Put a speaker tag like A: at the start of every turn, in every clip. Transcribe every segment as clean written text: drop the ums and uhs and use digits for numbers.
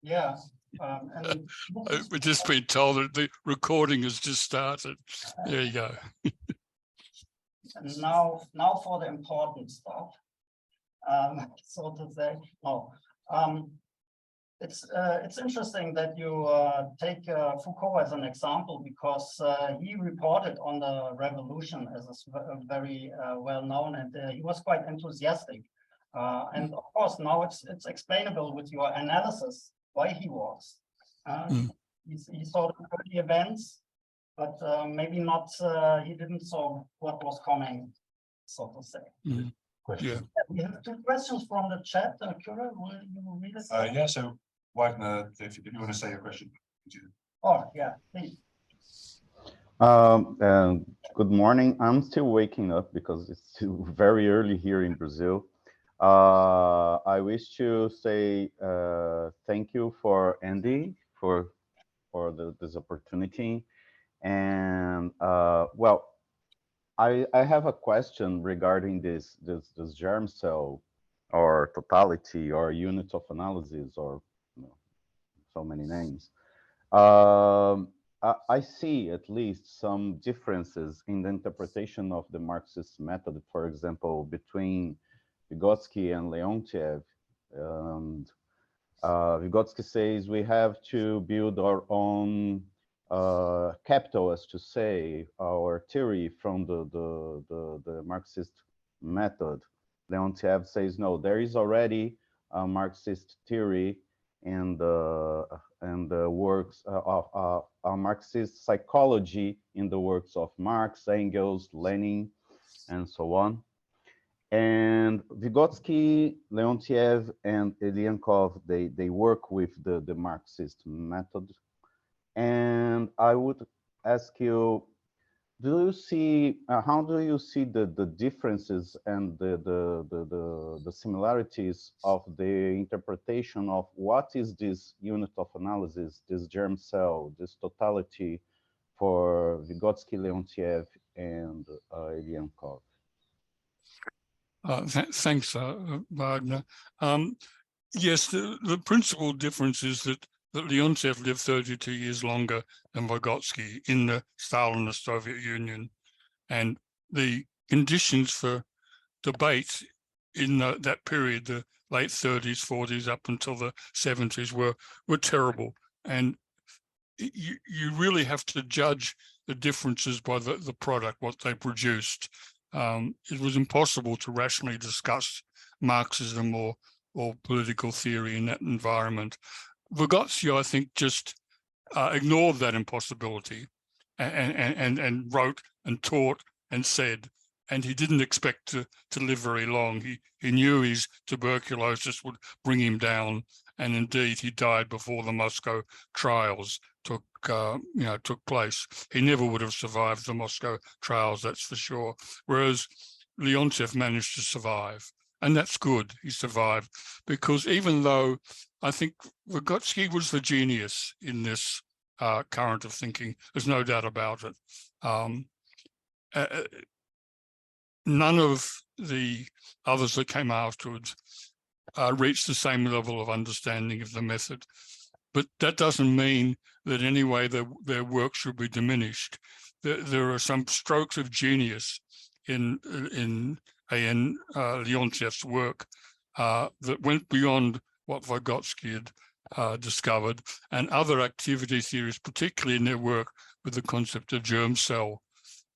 A: Yeah. And
B: We've just been told that the recording has just started. There you go.
A: And now for the important stuff, so to say. No, it's interesting that you take Foucault as an example, because he reported on the revolution as a very well known, and he was quite enthusiastic. And of course, now it's explainable with your analysis why he was. He saw the events, but maybe not. He didn't saw what was coming, so to say.
C: Question.
B: Yeah.
A: We have two questions from the chat. Kura, will you read it?
C: Yeah. So Wagner, if you want to say your question.
A: Oh yeah, please.
D: Good morning. I'm still waking up because it's still very early here in Brazil. I wish to say thank you for Andy for this opportunity, and well, I have a question regarding this germ cell or totality or unit of analysis, or so many names. I see at least some differences in the interpretation of the Marxist method, for example, between Vygotsky and Leontiev. And Vygotsky says we have to build our own capital, as to say, our theory from the Marxist method. Leontiev says no, there is already a Marxist theory and the works of Marxist psychology in the works of Marx, Engels, Lenin, and so on. And Vygotsky, Leontiev, and Ilyenkov, they work with the Marxist method. And I would ask you, do you see how do you see the differences and the similarities of the interpretation of what is this unit of analysis, this germ cell, this totality for Vygotsky, Leontiev, and Ilyenkov?
B: Thanks, Wagner. Yes, the principal difference is that Leontiev lived 32 years longer than Vygotsky in the Stalinist Soviet Union, and the conditions for debate in that period, the late 30s, 40s, up until the 70s, were terrible. And you really have to judge the differences by the product, what they produced. It was impossible to rationally discuss Marxism or political theory in that environment. Vygotsky, I think, just ignored that impossibility and wrote and taught and said, and he didn't expect to live very long. He knew his tuberculosis would bring him down, and indeed he died before the Moscow trials took place. He never would have survived the Moscow trials, that's for sure. Whereas Leontiev managed to survive, and that's good. He survived, because even though I think Vygotsky was the genius in this current of thinking, there's no doubt about it. None of the others that came afterwards reached the same level of understanding of the method. But that doesn't mean that in any way their work should be diminished. There are some strokes of genius in Leontiev's work that went beyond what Vygotsky had discovered, and other activity theories, particularly in their work with the concept of germ cell,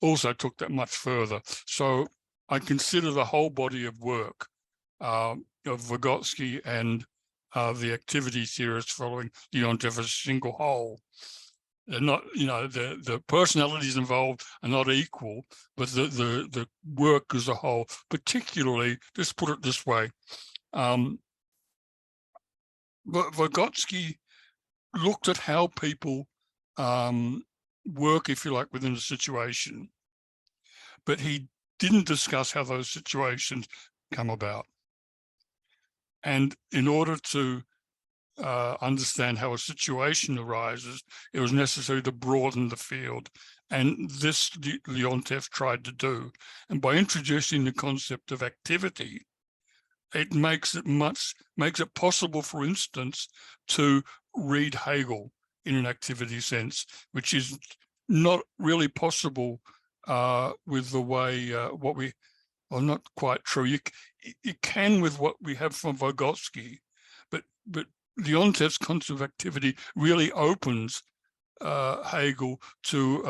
B: also took that much further. So I consider the whole body of work of Vygotsky and the activity theorists following Leontiev as a single whole. They're not, the personalities involved are not equal, but the work as a whole, particularly, let's put it this way, Vygotsky looked at how people work, if you like, within a situation, but he didn't discuss how those situations come about. And in order to understand how a situation arises, it was necessary to broaden the field. And this Leontiev tried to do. And by introducing the concept of activity, it makes it possible, for instance, to read Hegel in an activity sense, which is not really possible with the way well, not quite true. You can with what we have from Vygotsky, but Leontiev's concept of activity really opens Hegel to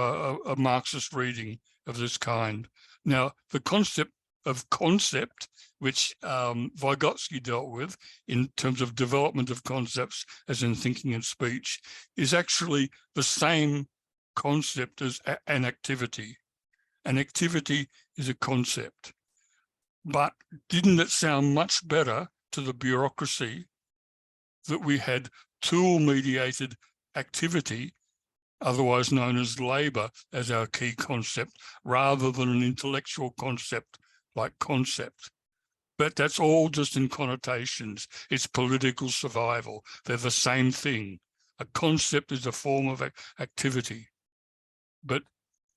B: a Marxist reading of this kind. Now, the concept of concept, which Vygotsky dealt with in terms of development of concepts, as in thinking and speech, is actually the same concept as an activity. An activity is a concept. But didn't it sound much better to the bureaucracy that we had tool-mediated activity, otherwise known as labor, as our key concept, rather than an intellectual concept like concept? But that's all just in connotations. It's political survival. They're the same thing. A concept is a form of activity. But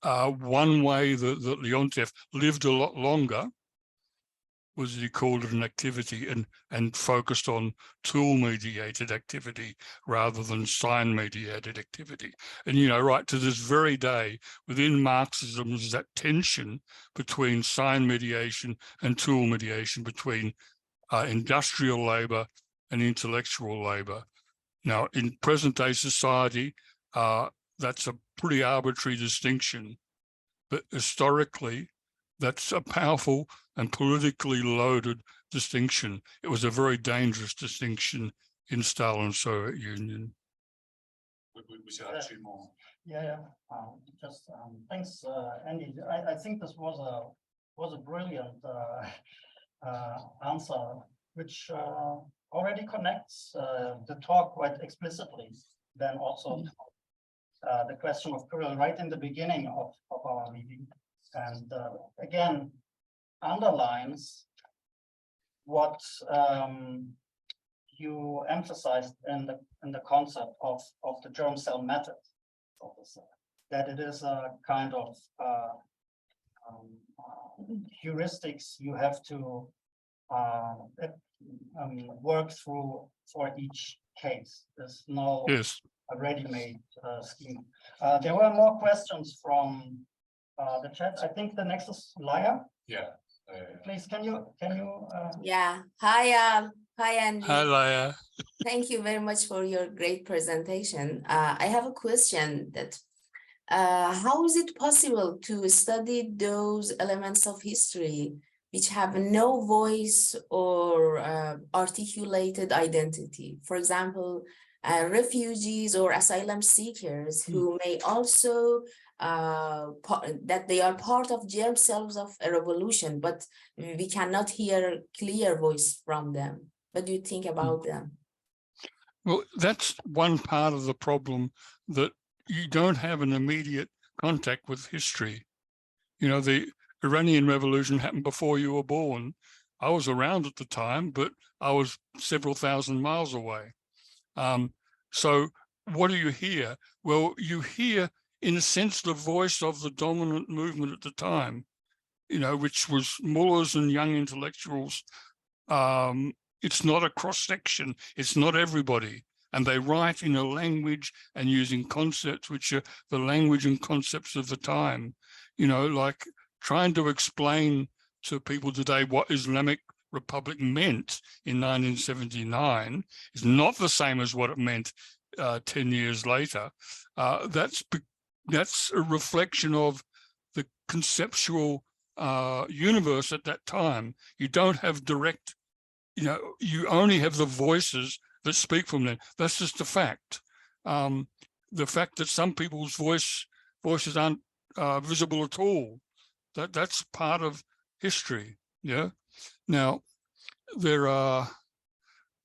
B: one way that Leontiev lived a lot longer was he called it an activity and focused on tool-mediated activity rather than sign-mediated activity. And, you know, right to this very day, within Marxism, there's that tension between sign mediation and tool mediation, between industrial labor and intellectual labor. Now, in present-day society, that's a pretty arbitrary distinction, but historically, that's a powerful and politically loaded distinction. It was a very dangerous distinction in Stalin's Soviet Union.
C: We still have two more.
A: Yeah. Thanks, Andy. I think this was a brilliant answer, which already connects the talk quite explicitly. Then also the question of Kirill right in the beginning of our meeting, and again underlines what you emphasized in the concept of the germ cell method, that it is a kind of heuristics you have to work through for each case. There's no ready-made scheme. There were more questions from the chat. I think the next is Laya.
C: Yeah.
A: Please, can you?
E: Yeah. Hi, Andy.
B: Hi, Laya.
E: Thank you very much for your great presentation. I have a question that how is it possible to study those elements of history which have no voice or articulated identity? For example, refugees or asylum seekers who may also that they are part of germ cells of a revolution, but we cannot hear clear voice from them. What do you think about them?
B: Well, that's one part of the problem, that you don't have an immediate contact with history. You know, the Iranian Revolution happened before you were born. I was around at the time, but I was several thousand miles away. So what do you hear? Well, you hear, in a sense, the voice of the dominant movement at the time, you know, which was mullahs and young intellectuals. It's not a cross-section, it's not everybody. And they write in a language and using concepts which are the language and concepts of the time. You know, like trying to explain to people today what Islamic Republic meant in 1979 is not the same as what it meant 10 years later. That's a reflection of the conceptual universe at that time. You don't have direct, you know, you only have the voices that speak from them. That's just a fact. The fact that some people's voices aren't visible at all, that's part of history. Yeah. Now, there are,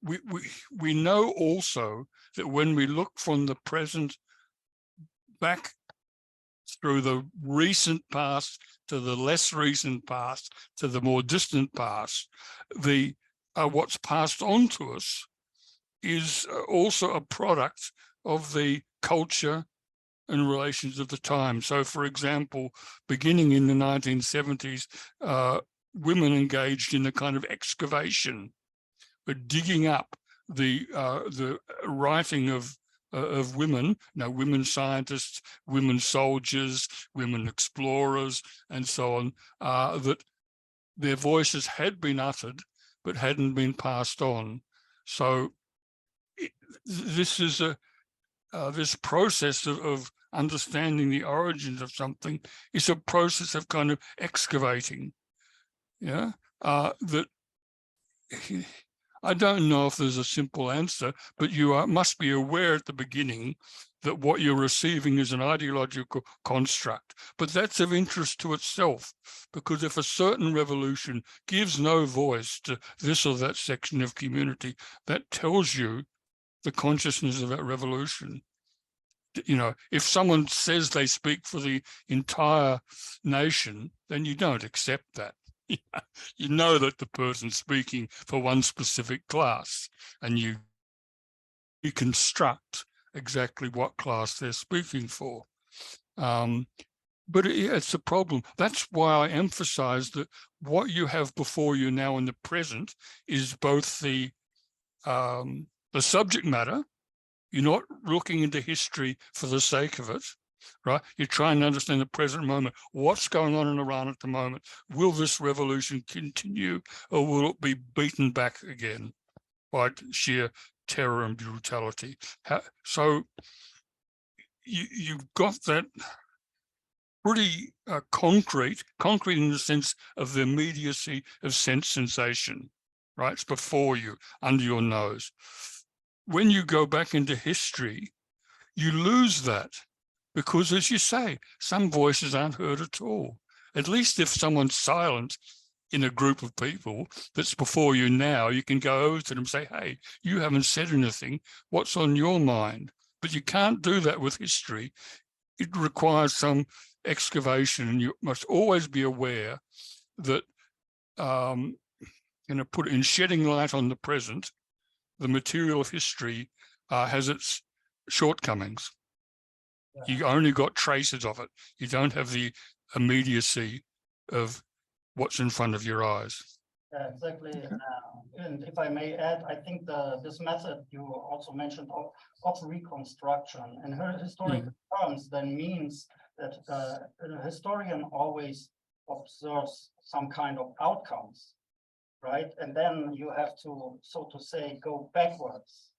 B: we know also that when we look from the present back through the recent past to the less recent past to the more distant past, what's passed on to us is also a product of the culture and relations of the time. So, for example, beginning in the 1970s, women engaged in a kind of excavation, but digging up the writing of women, women scientists, women soldiers, women explorers, and so on, that their voices had been uttered but hadn't been passed on. So this is this process of understanding the origins of something is a process of kind of excavating. Yeah, that I don't know if there's a simple answer, but you must be aware at the beginning that what you're receiving is an ideological construct. But that's of interest to itself, because if a certain revolution gives no voice to this or that section of community, that tells you the consciousness of that revolution. You know, if someone says they speak for the entire nation, then you don't accept that. You know that the person's speaking for one specific class, and you construct exactly what class they're speaking for. But it's a problem. That's why I emphasize that what you have before you now in the present is both the subject matter. You're not looking into history for the sake of it, right? You're trying to understand the present moment. What's going on in Iran at the moment? Will this revolution continue, or will it be beaten back again by sheer terror and brutality? So you've got that pretty concrete in the sense of the immediacy of sense sensation, right? It's before you, under your nose. When you go back into history, you lose that because, as you say, some voices aren't heard at all. At least if someone's silent in a group of people that's before you now, you can go over to them and say, hey, you haven't said anything. What's on your mind? But you can't do that with history. It requires some excavation, and you must always be aware that, put it in shedding light on the present, the material of history has its shortcomings. Yeah. You only got traces of it. You don't have the immediacy of what's in front of your eyes.
A: Yeah, exactly. And if I may add, I think this method you also mentioned of reconstruction in her historical terms then means that a historian always observes some kind of outcomes, right? And then you have to, so to say, go backwards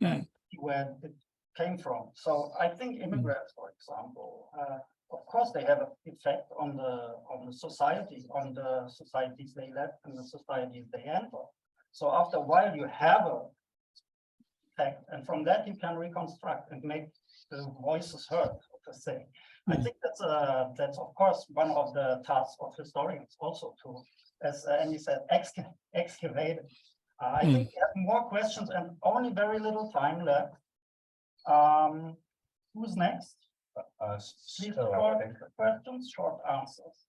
A: and see where it came from. So I think immigrants, for example, of course, they have an effect on the society, on the societies they left and the societies they enter. So after a while, you have a effect, and from that you can reconstruct and make the voices heard, so to say. I think that's of course one of the tasks of historians, also to, as Andy said, excavate it. I think we have more questions and only very little time left. Who's next? Please, short questions, short answers.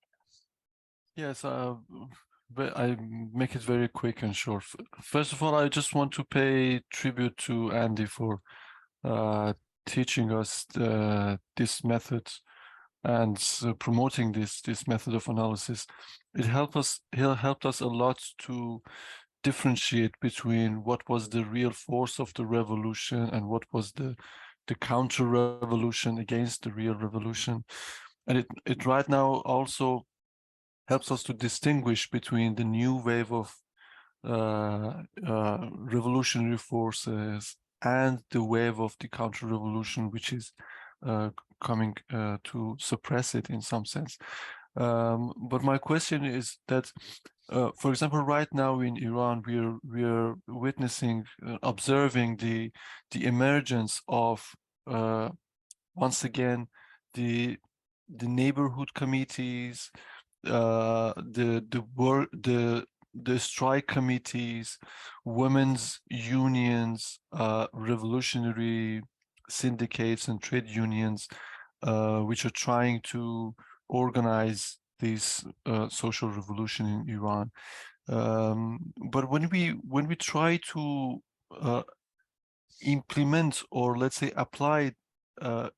F: Yes, but I make it very quick and short. First of all, I just want to pay tribute to Andy for teaching us this method and promoting this method of analysis. He helped us a lot to differentiate between what was the real force of the revolution and what was the counter-revolution against the real revolution. And it right now also helps us to distinguish between the new wave of revolutionary forces and the wave of the counter-revolution, which is coming to suppress it in some sense. But my question is that, for example, right now in Iran, we're witnessing, observing the emergence of once again the neighborhood committees, the strike committees, women's unions, revolutionary syndicates and trade unions, which are trying to organize this social revolution in Iran. But when we try to implement, or let's say apply a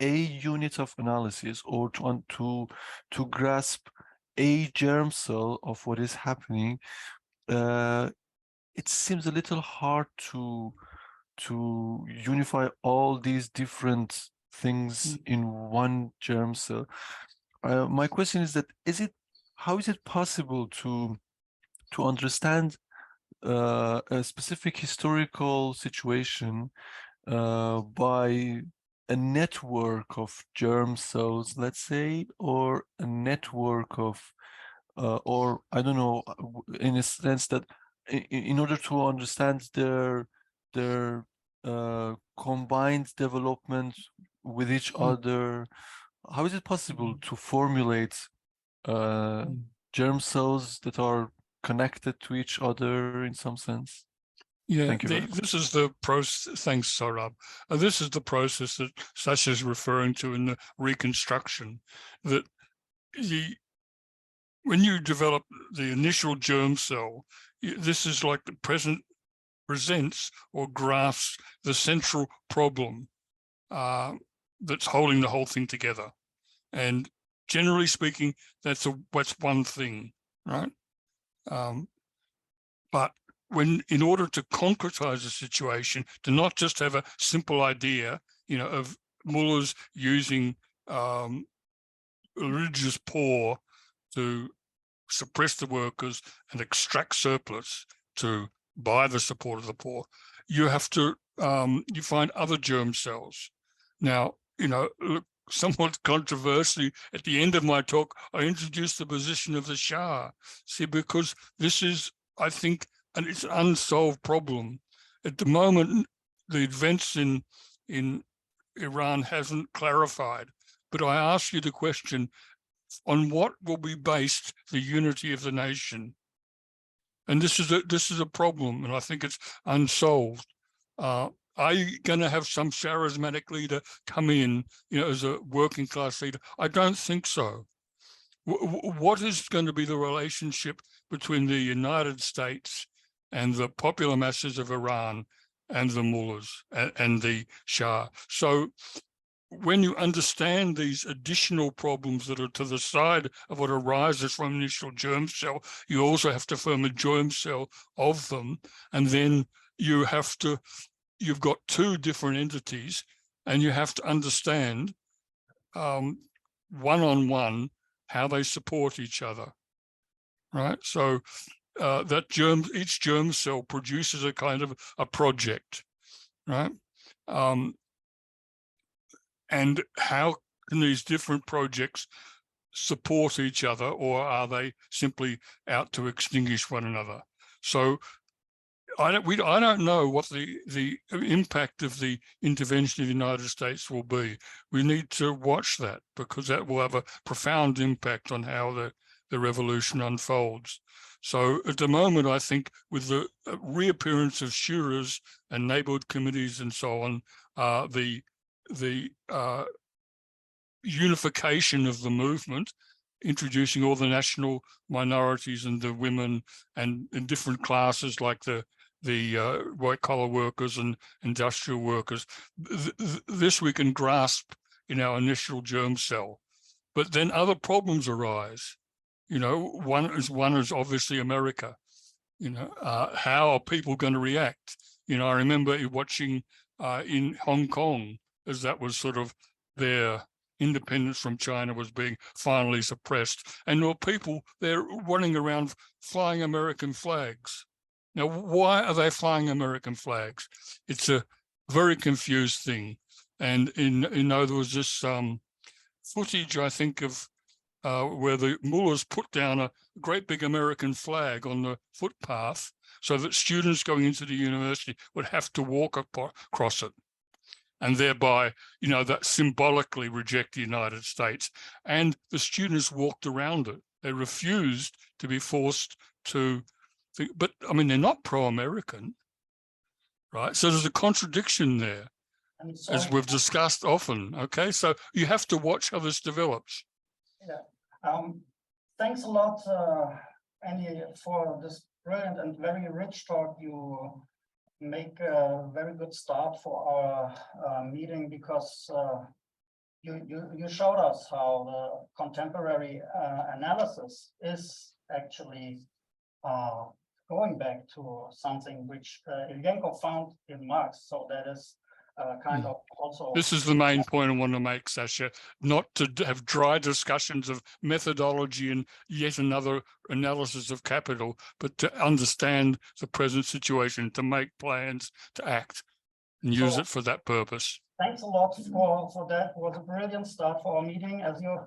F: unit of analysis, or to grasp a germ cell of what is happening, it seems a little hard to unify all these different things in one germ cell. My question is that how is it possible to understand a specific historical situation by a network of germ cells, let's say, or a network of or I don't know, in a sense that in order to understand their combined development with each other, how is it possible to formulate germ cells that are connected to each other in some sense?
B: Yeah,
F: Thank you very much.
B: this is the process. Thanks, Saurabh. This is the process that Sasha is referring to in the reconstruction. That when you develop the initial germ cell, this is like the presents or graphs the central problem that's holding the whole thing together. And generally speaking, that's one thing, right? But in order to concretize the situation, to not just have a simple idea, of mullahs using religious poor to suppress the workers and extract surplus to buy the support of the poor, you have to you find other germ cells. Now, look, somewhat controversially, at the end of my talk, I introduced the position of the Shah. See, because this is, I think, and it's an unsolved problem. At the moment, the events in Iran hasn't clarified. But I ask you the question, on what will be based the unity of the nation? And this is a problem, and I think it's unsolved. Are you going to have some charismatic leader come in, as a working class leader? I don't think so. What is going to be the relationship between the United States and the popular masses of Iran and the mullahs and the Shah? So when you understand these additional problems that are to the side of what arises from initial germ cell, you also have to form a germ cell of them. And then you've got two different entities, and you have to understand one-on-one how they support each other, right? So each germ cell produces a kind of a project, right? And how can these different projects support each other, or are they simply out to extinguish one another? So I don't know what the impact of the intervention of the United States will be. We need to watch that, because that will have a profound impact on how the revolution unfolds. So at the moment, I think with the reappearance of shuras and neighborhood committees and so on, the unification of the movement, introducing all the national minorities and the women and in different classes like the white collar workers and industrial workers. This we can grasp in our initial germ cell, but then other problems arise. One is obviously America. How are people going to react? I remember watching in Hong Kong, as that was sort of their independence from China was being finally suppressed, and there were people there running around flying American flags. Now, why are they flying American flags? It's a very confused thing. And there was this footage, I think, of where the mullahs put down a great big American flag on the footpath so that students going into the university would have to walk across it, and thereby, that symbolically reject the United States. And the students walked around it. They refused to be forced to think, but I mean, they're not pro-American, right? So there's a contradiction there, as we've discussed often, okay? So you have to watch how this develops.
A: Yeah. Thanks a lot, Andy, for this brilliant and very rich talk. You make a very good start for our meeting, because you showed us how the contemporary analysis is actually going back to something which Ilyenkov found in Marx. So that is kind of also.
B: This is the main point I want to make, Sasha, not to have dry discussions of methodology and yet another analysis of capital, but to understand the present situation, to make plans, to act, and use it for that purpose.
A: Thanks a lot for that. It was a brilliant start for our meeting. As you